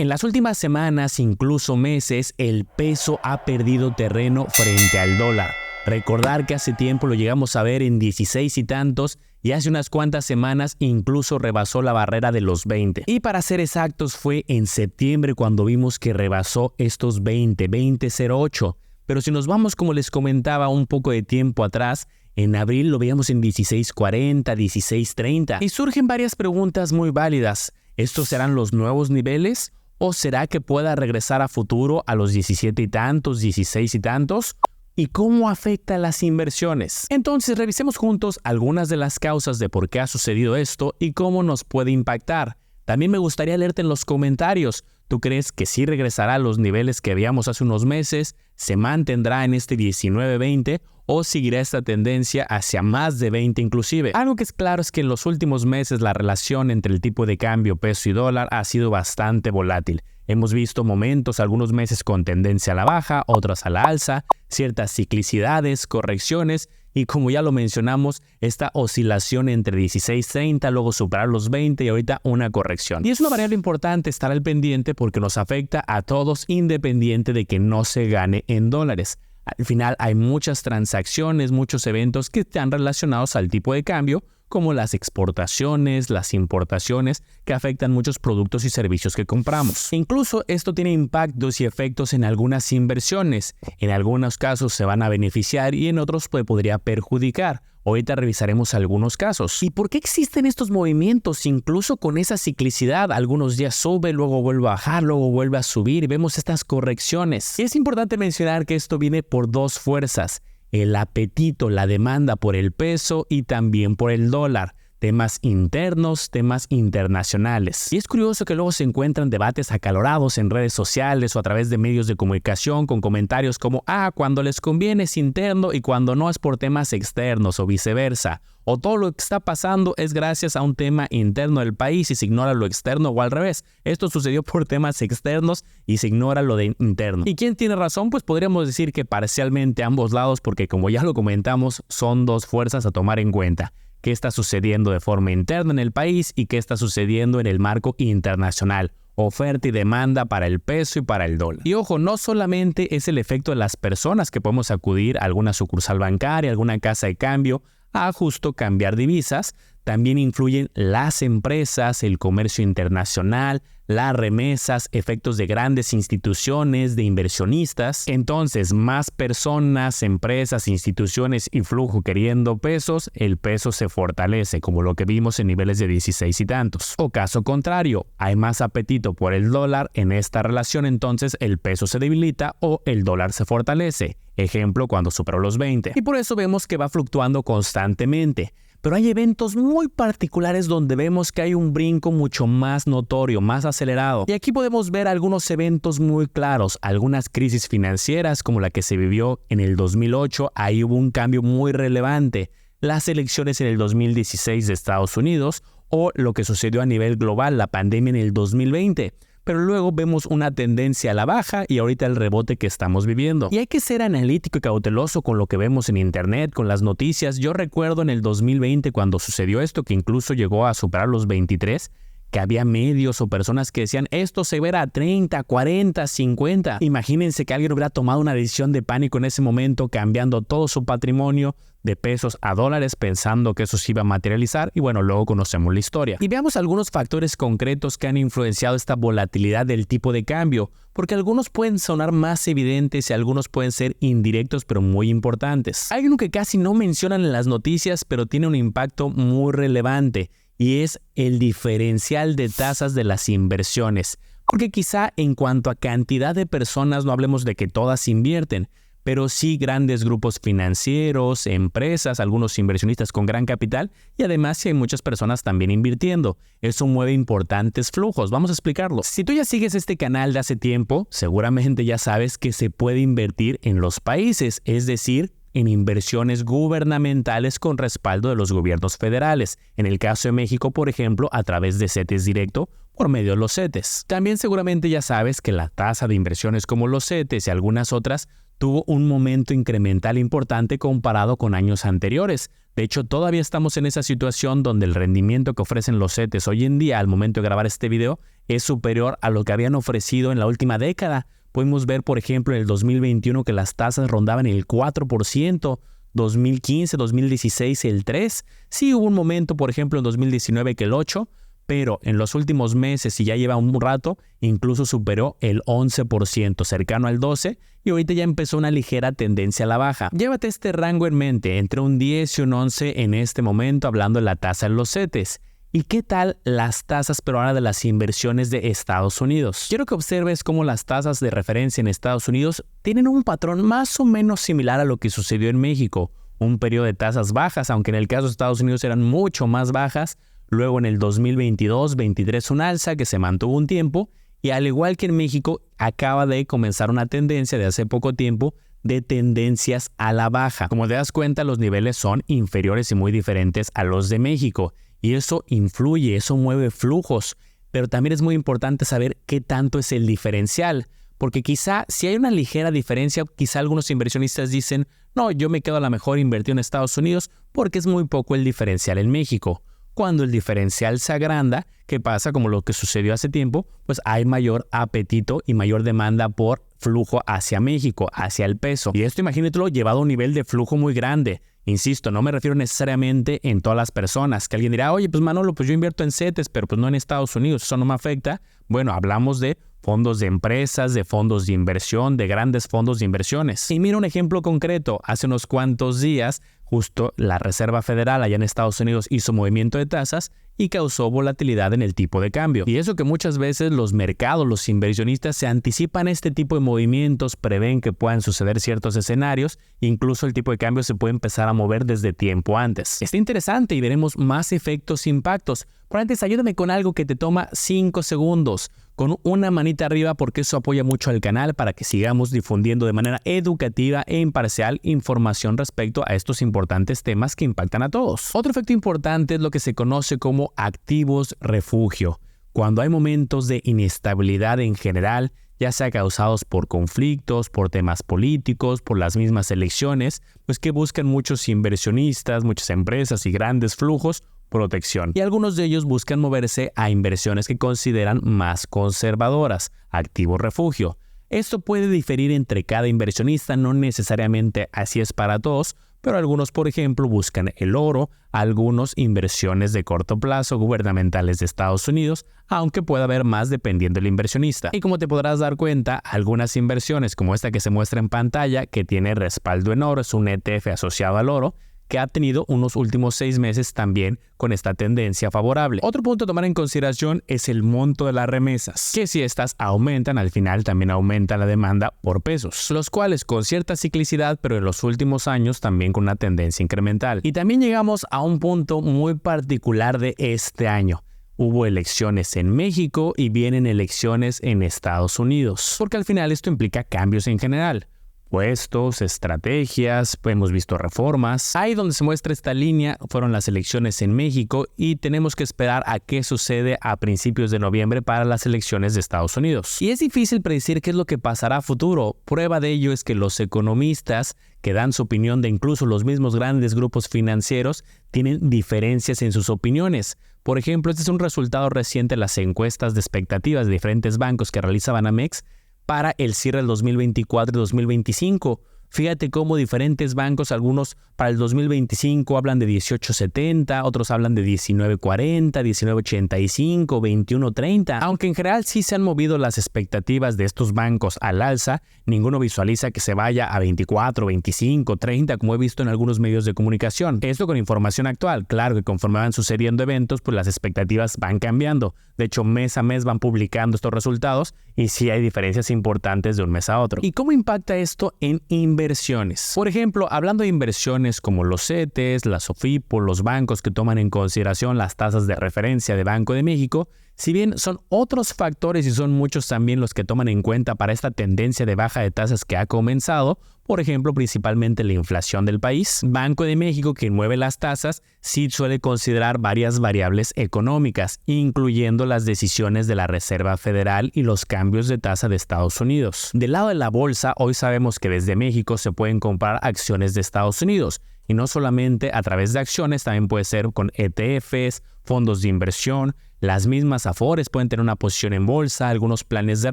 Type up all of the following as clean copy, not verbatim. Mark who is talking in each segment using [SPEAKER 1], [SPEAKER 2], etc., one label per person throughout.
[SPEAKER 1] En las últimas semanas, incluso meses, el peso ha perdido terreno frente al dólar. Recordar que hace tiempo lo llegamos a ver en 16 y tantos y hace unas cuantas semanas incluso rebasó la barrera de los 20. Y para ser exactos fue en septiembre cuando vimos que rebasó estos 20.08. Pero si nos vamos, como les comentaba un poco de tiempo atrás, en abril lo veíamos en 16.40, 16.30. Y surgen varias preguntas muy válidas. ¿Estos serán los nuevos niveles? ¿O será que pueda regresar a futuro a los 17 y tantos, 16 y tantos? ¿Y cómo afecta a las inversiones? Entonces revisemos juntos algunas de las causas de por qué ha sucedido esto y cómo nos puede impactar. También me gustaría leerte en los comentarios. ¿Tú crees que sí regresará a los niveles que veíamos hace unos meses? ¿Se mantendrá en este 19-20? ¿O seguirá esta tendencia hacia más de 20 inclusive? Algo que es claro es que en los últimos meses la relación entre el tipo de cambio peso y dólar ha sido bastante volátil. Hemos visto momentos, algunos meses con tendencia a la baja, otros a la alza, ciertas ciclicidades, correcciones y, como ya lo mencionamos, esta oscilación entre 16.30, luego superar los 20 y ahorita una corrección. Y es una variable importante estar al pendiente porque nos afecta a todos independiente de que no se gane en dólares. Al final hay muchas transacciones, muchos eventos que están relacionados al tipo de cambio, como las exportaciones, las importaciones, que afectan muchos productos y servicios que compramos. Incluso esto tiene impactos y efectos en algunas inversiones. En algunos casos se van a beneficiar y en otros podría perjudicar. Ahorita revisaremos algunos casos. ¿Y por qué existen estos movimientos incluso con esa ciclicidad? Algunos días sube, luego vuelve a bajar, luego vuelve a subir y vemos estas correcciones. Y es importante mencionar que esto viene por dos fuerzas. El apetito, la demanda por el peso y también por el dólar. Temas internos, temas internacionales. Y es curioso que luego se encuentran debates acalorados en redes sociales o a través de medios de comunicación con comentarios como cuando les conviene es interno y cuando no es por temas externos o viceversa. O todo lo que está pasando es gracias a un tema interno del país y se ignora lo externo o al revés. Esto sucedió por temas externos y se ignora lo de interno. ¿Y quién tiene razón? Pues podríamos decir que parcialmente ambos lados porque, como ya lo comentamos, son dos fuerzas a tomar en cuenta. ¿Qué está sucediendo de forma interna en el país y qué está sucediendo en el marco internacional? Oferta y demanda para el peso y para el dólar. Y ojo, no solamente es el efecto de las personas que podemos acudir a alguna sucursal bancaria, alguna casa de cambio, a justo cambiar divisas, también influyen las empresas, el comercio internacional, las remesas, efectos de grandes instituciones, de inversionistas. Entonces, más personas, empresas, instituciones y flujo queriendo pesos, el peso se fortalece, como lo que vimos en niveles de 16 y tantos. O caso contrario, hay más apetito por el dólar en esta relación, entonces el peso se debilita o el dólar se fortalece. Ejemplo, cuando superó los 20. Y por eso vemos que va fluctuando constantemente. Pero hay eventos muy particulares donde vemos que hay un brinco mucho más notorio, más acelerado. Y aquí podemos ver algunos eventos muy claros, algunas crisis financieras como la que se vivió en el 2008, ahí hubo un cambio muy relevante. Las elecciones en el 2016 de Estados Unidos o lo que sucedió a nivel global, la pandemia en el 2020. Pero luego vemos una tendencia a la baja y ahorita el rebote que estamos viviendo. Y hay que ser analítico y cauteloso con lo que vemos en internet, con las noticias. Yo recuerdo en el 2020 cuando sucedió esto, que incluso llegó a superar los 23, que había medios o personas que decían esto se verá a 30, 40, 50. Imagínense que alguien hubiera tomado una decisión de pánico en ese momento, cambiando todo su patrimonio de pesos a dólares pensando que eso se iba a materializar y bueno, luego conocemos la historia. Y veamos algunos factores concretos que han influenciado esta volatilidad del tipo de cambio, porque algunos pueden sonar más evidentes y algunos pueden ser indirectos pero muy importantes. Hay uno que casi no mencionan en las noticias pero tiene un impacto muy relevante y es el diferencial de tasas de las inversiones. Porque quizá en cuanto a cantidad de personas no hablemos de que todas invierten, pero sí grandes grupos financieros, empresas, algunos inversionistas con gran capital y además sí hay muchas personas también invirtiendo. Eso mueve importantes flujos. Vamos a explicarlo. Si tú ya sigues este canal de hace tiempo, seguramente ya sabes que se puede invertir en los países, es decir, en inversiones gubernamentales con respaldo de los gobiernos federales. En el caso de México, por ejemplo, a través de CETES directo, por medio de los CETES. También seguramente ya sabes que la tasa de inversiones como los CETES y algunas otras tuvo un momento incremental importante comparado con años anteriores. De hecho, todavía estamos en esa situación donde el rendimiento que ofrecen los CETES hoy en día, al momento de grabar este video, es superior a lo que habían ofrecido en la última década. Podemos ver, por ejemplo, en el 2021 que las tasas rondaban el 4%, 2015, 2016 el 3%. Sí hubo un momento, por ejemplo, en 2019 que el 8%, pero en los últimos meses, y ya lleva un rato, incluso superó el 11%, cercano al 12%, y ahorita ya empezó una ligera tendencia a la baja. Llévate este rango en mente, entre un 10 y un 11 en este momento, hablando de la tasa en los CETES. ¿Y qué tal las tasas, pero ahora de las inversiones de Estados Unidos? Quiero que observes cómo las tasas de referencia en Estados Unidos tienen un patrón más o menos similar a lo que sucedió en México. Un periodo de tasas bajas, aunque en el caso de Estados Unidos eran mucho más bajas. Luego en el 2022-23 un alza que se mantuvo un tiempo, y al igual que en México acaba de comenzar una tendencia de hace poco tiempo de tendencias a la baja. Como te das cuenta, los niveles son inferiores y muy diferentes a los de México, y eso influye, eso mueve flujos, pero también es muy importante saber qué tanto es el diferencial, porque quizá si hay una ligera diferencia, quizá algunos inversionistas dicen, no, yo me quedo a la mejor invertido en Estados Unidos porque es muy poco el diferencial en México. Cuando el diferencial se agranda, ¿qué pasa? Como lo que sucedió hace tiempo, pues hay mayor apetito y mayor demanda por flujo hacia México, hacia el peso. Y esto imagínatelo llevado a un nivel de flujo muy grande. Insisto, no me refiero necesariamente en todas las personas, que alguien dirá, oye, pues Manolo, pues yo invierto en CETES, pero pues no en Estados Unidos, eso no me afecta. Bueno, hablamos de fondos de empresas, de fondos de inversión, de grandes fondos de inversiones. Y mira un ejemplo concreto, hace unos cuantos días, justo la Reserva Federal allá en Estados Unidos hizo movimiento de tasas y causó volatilidad en el tipo de cambio. Y eso que muchas veces los mercados, los inversionistas se anticipan a este tipo de movimientos, prevén que puedan suceder ciertos escenarios, incluso el tipo de cambio se puede empezar a mover desde tiempo antes. Está interesante y veremos más efectos e impactos. Pero antes ayúdame con algo que te toma 5 segundos, con una manita arriba porque eso apoya mucho al canal para que sigamos difundiendo de manera educativa e imparcial información respecto a estos importantes temas que impactan a todos. Otro efecto importante es lo que se conoce como activos refugio. Cuando hay momentos de inestabilidad en general, ya sea causados por conflictos, por temas políticos, por las mismas elecciones, pues que buscan muchos inversionistas, muchas empresas y grandes flujos, protección. Y algunos de ellos buscan moverse a inversiones que consideran más conservadoras, activos refugio. Esto puede diferir entre cada inversionista, no necesariamente así es para todos, pero algunos, por ejemplo, buscan el oro, algunos inversiones de corto plazo gubernamentales de Estados Unidos, aunque pueda haber más dependiendo del inversionista. Y como te podrás dar cuenta, algunas inversiones como esta que se muestra en pantalla, que tiene respaldo en oro, es un ETF asociado al oro, que ha tenido unos últimos 6 meses también con esta tendencia favorable. Otro punto a tomar en consideración es el monto de las remesas, que si estas aumentan, al final también aumenta la demanda por pesos, los cuales con cierta ciclicidad, pero en los últimos años también con una tendencia incremental. Y también llegamos a un punto muy particular de este año. Hubo elecciones en México y vienen elecciones en Estados Unidos, porque al final esto implica cambios en general. Puestos, estrategias, hemos visto reformas. Ahí donde se muestra esta línea fueron las elecciones en México y tenemos que esperar a qué sucede a principios de noviembre para las elecciones de Estados Unidos. Y es difícil predecir qué es lo que pasará a futuro. Prueba de ello es que los economistas que dan su opinión de incluso los mismos grandes grupos financieros tienen diferencias en sus opiniones. Por ejemplo, este es un resultado reciente de las encuestas de expectativas de diferentes bancos que realiza Banamex para el cierre del 2024 y 2025. Fíjate cómo diferentes bancos, algunos para el 2025 hablan de 18.70, otros hablan de 19.40, 19.85, 21.30. Aunque en general sí se han movido las expectativas de estos bancos al alza, ninguno visualiza que se vaya a 24, 25, 30, como he visto en algunos medios de comunicación. Esto con información actual. Claro que conforme van sucediendo eventos, pues las expectativas van cambiando. De hecho, mes a mes van publicando estos resultados y sí hay diferencias importantes de un mes a otro. ¿Y cómo impacta esto en inversiones? Por ejemplo, hablando de inversiones como los CETES, las SOFIPO, los bancos que toman en consideración las tasas de referencia de Banco de México, si bien son otros factores y son muchos también los que toman en cuenta para esta tendencia de baja de tasas que ha comenzado, por ejemplo, principalmente la inflación del país, Banco de México, que mueve las tasas, sí suele considerar varias variables económicas, incluyendo las decisiones de la Reserva Federal y los cambios de tasa de Estados Unidos. Del lado de la bolsa, hoy sabemos que desde México se pueden comprar acciones de Estados Unidos, y no solamente a través de acciones, también puede ser con ETFs, fondos de inversión. Las mismas Afores pueden tener una posición en bolsa, algunos planes de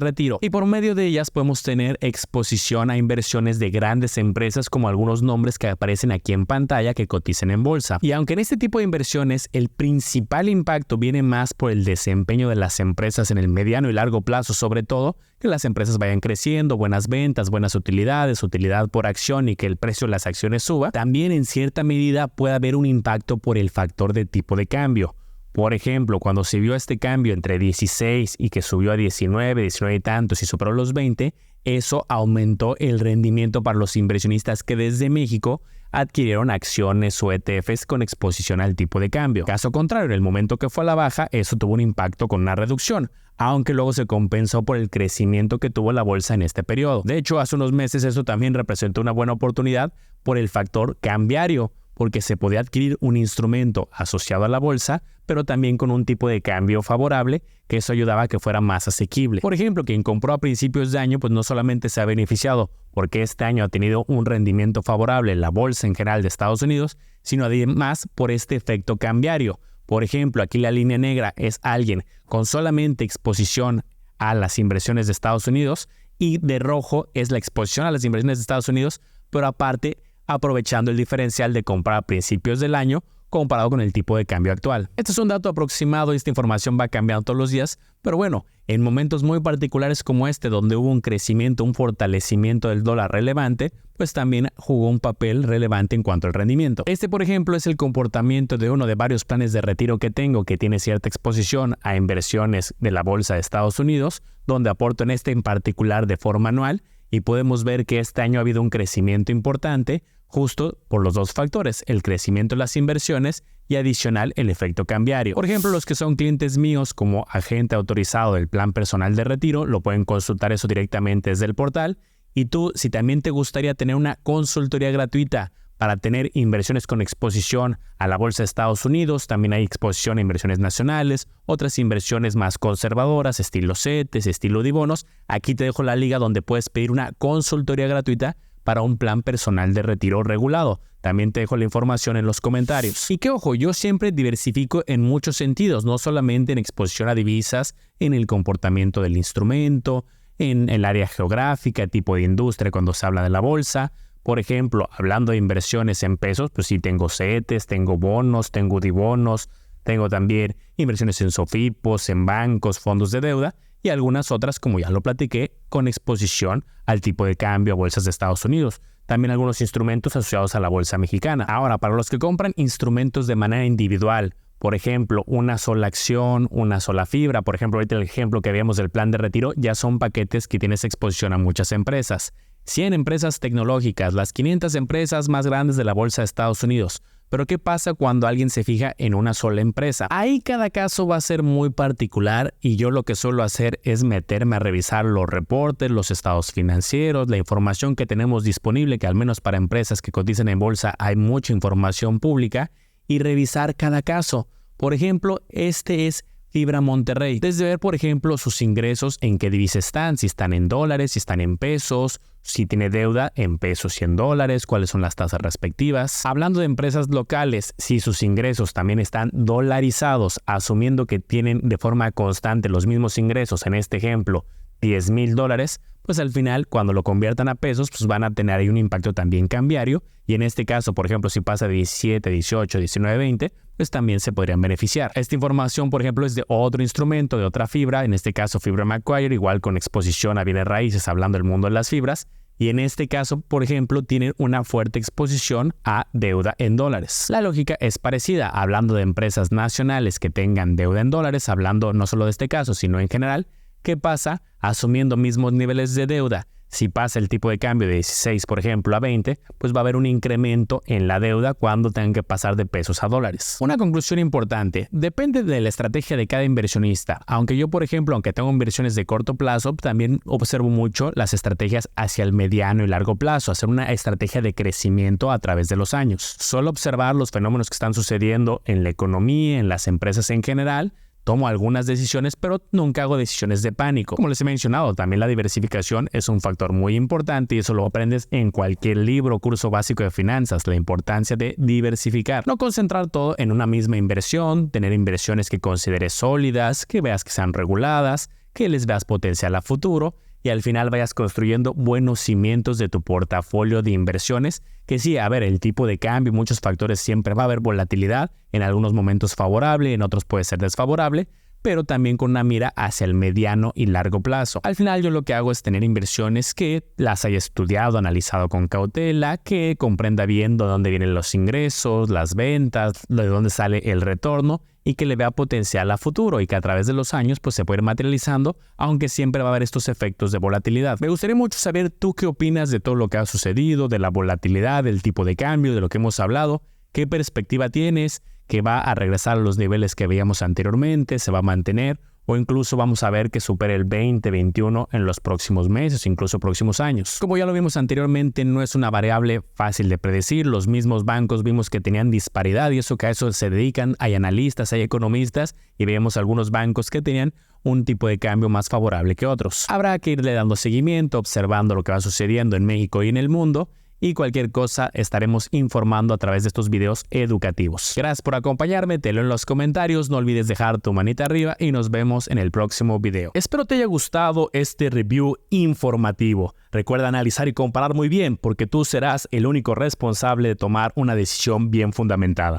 [SPEAKER 1] retiro, y por medio de ellas podemos tener exposición a inversiones de grandes empresas como algunos nombres que aparecen aquí en pantalla que cotizan en bolsa. Y aunque en este tipo de inversiones el principal impacto viene más por el desempeño de las empresas en el mediano y largo plazo, sobre todo, que las empresas vayan creciendo, buenas ventas, buenas utilidades, utilidad por acción y que el precio de las acciones suba, también en cierta medida puede haber un impacto por el factor de tipo de cambio. Por ejemplo, cuando se vio este cambio entre 16 y que subió a 19 y tantos y superó los 20, eso aumentó el rendimiento para los inversionistas que desde México adquirieron acciones o ETFs con exposición al tipo de cambio. Caso contrario, en el momento que fue a la baja, eso tuvo un impacto con una reducción, aunque luego se compensó por el crecimiento que tuvo la bolsa en este periodo. De hecho, hace unos meses eso también representó una buena oportunidad por el factor cambiario, porque se podía adquirir un instrumento asociado a la bolsa, pero también con un tipo de cambio favorable, que eso ayudaba a que fuera más asequible. Por ejemplo, quien compró a principios de año, pues no solamente se ha beneficiado porque este año ha tenido un rendimiento favorable en la bolsa en general de Estados Unidos, sino además por este efecto cambiario. Por ejemplo, aquí la línea negra es alguien con solamente exposición a las inversiones de Estados Unidos y de rojo es la exposición a las inversiones de Estados Unidos, pero aparte aprovechando el diferencial de comprar a principios del año comparado con el tipo de cambio actual. Este es un dato aproximado y esta información va cambiando todos los días, pero bueno, en momentos muy particulares como este, donde hubo un crecimiento, un fortalecimiento del dólar relevante, pues también jugó un papel relevante en cuanto al rendimiento. Este, por ejemplo, es el comportamiento de uno de varios planes de retiro que tengo que tiene cierta exposición a inversiones de la bolsa de Estados Unidos, donde aporto en este en particular de forma anual, y podemos ver que este año ha habido un crecimiento importante, justo por los dos factores, el crecimiento de las inversiones y adicional el efecto cambiario. Por ejemplo, los que son clientes míos como agente autorizado del plan personal de retiro, lo pueden consultar eso directamente desde el portal. Y tú, si también te gustaría tener una consultoría gratuita para tener inversiones con exposición a la bolsa de Estados Unidos, también hay exposición a inversiones nacionales, otras inversiones más conservadoras, estilo CETES, estilo de bonos, aquí te dejo la liga donde puedes pedir una consultoría gratuita para un plan personal de retiro regulado. También te dejo la información en los comentarios. Y que ojo, yo siempre diversifico en muchos sentidos, no solamente en exposición a divisas, en el comportamiento del instrumento, en el área geográfica, tipo de industria cuando se habla de la bolsa. Por ejemplo, hablando de inversiones en pesos, pues sí tengo CETES, tengo bonos, tengo UDIBonos, tengo también inversiones en SOFIPOS, en bancos, fondos de deuda, y algunas otras, como ya lo platiqué, con exposición al tipo de cambio a bolsas de Estados Unidos. También algunos instrumentos asociados a la bolsa mexicana. Ahora, para los que compran instrumentos de manera individual, por ejemplo, una sola acción, una sola fibra, por ejemplo, ahorita el ejemplo que veíamos del plan de retiro, ya son paquetes que tienes exposición a muchas empresas. 100 empresas tecnológicas, las 500 empresas más grandes de la bolsa de Estados Unidos. Pero ¿qué pasa cuando alguien se fija en una sola empresa? Ahí cada caso va a ser muy particular y yo lo que suelo hacer es meterme a revisar los reportes, los estados financieros, la información que tenemos disponible, que al menos para empresas que cotizan en bolsa hay mucha información pública, y revisar cada caso. Por ejemplo, este es Fibra Monterrey. Desde ver, por ejemplo, sus ingresos, en qué divisa están, si están en dólares, si están en pesos, si tiene deuda en pesos y en dólares, cuáles son las tasas respectivas. Hablando de empresas locales, si sus ingresos también están dolarizados, asumiendo que tienen de forma constante los mismos ingresos, en este ejemplo, $10,000, pues al final, cuando lo conviertan a pesos, pues van a tener ahí un impacto también cambiario. Y en este caso, por ejemplo, si pasa de 17, 18, 19, 20, pues también se podrían beneficiar. Esta información, por ejemplo, es de otro instrumento, de otra fibra, en este caso Fibra Macquarie, igual con exposición a bienes raíces, hablando del mundo de las fibras. Y en este caso, por ejemplo, tienen una fuerte exposición a deuda en dólares. La lógica es parecida, hablando de empresas nacionales que tengan deuda en dólares, hablando no solo de este caso, sino en general. ¿Qué pasa asumiendo mismos niveles de deuda? Si pasa el tipo de cambio de 16, por ejemplo, a 20, pues va a haber un incremento en la deuda cuando tengan que pasar de pesos a dólares. Una conclusión importante, depende de la estrategia de cada inversionista. Aunque yo, por ejemplo, aunque tengo inversiones de corto plazo, también observo mucho las estrategias hacia el mediano y largo plazo, hacer una estrategia de crecimiento a través de los años. Solo observar los fenómenos que están sucediendo en la economía, en las empresas en general, Tomo algunas decisiones, pero nunca hago decisiones de pánico. Como les he mencionado, también la diversificación es un factor muy importante y eso lo aprendes en cualquier libro o curso básico de finanzas, la importancia de diversificar. No concentrar todo en una misma inversión, tener inversiones que consideres sólidas, que veas que sean reguladas, que les veas potencial a futuro y al final vayas construyendo buenos cimientos de tu portafolio de inversiones, que sí, a ver, el tipo de cambio y muchos factores siempre va a haber volatilidad, en algunos momentos favorable, en otros puede ser desfavorable, pero también con una mira hacia el mediano y largo plazo. Al final yo lo que hago es tener inversiones que las haya estudiado, analizado con cautela, que comprenda bien de dónde vienen los ingresos, las ventas, de dónde sale el retorno y que le vea potencial a futuro y que a través de los años pues se puede ir materializando, aunque siempre va a haber estos efectos de volatilidad. Me gustaría mucho saber tú qué opinas de todo lo que ha sucedido, de la volatilidad, del tipo de cambio, de lo que hemos hablado, qué perspectiva tienes, que va a regresar a los niveles que veíamos anteriormente, se va a mantener o incluso vamos a ver que supere el 2021 en los próximos meses, incluso próximos años. Como ya lo vimos anteriormente, no es una variable fácil de predecir. Los mismos bancos vimos que tenían disparidad y eso que a eso se dedican. Hay analistas, hay economistas y vemos algunos bancos que tenían un tipo de cambio más favorable que otros. Habrá que irle dando seguimiento, observando lo que va sucediendo en México y en el mundo. Y cualquier cosa estaremos informando a través de estos videos educativos. Gracias por acompañarme, te leo en los comentarios, no olvides dejar tu manita arriba y nos vemos en el próximo video. Espero te haya gustado este review informativo. Recuerda analizar y comparar muy bien porque tú serás el único responsable de tomar una decisión bien fundamentada.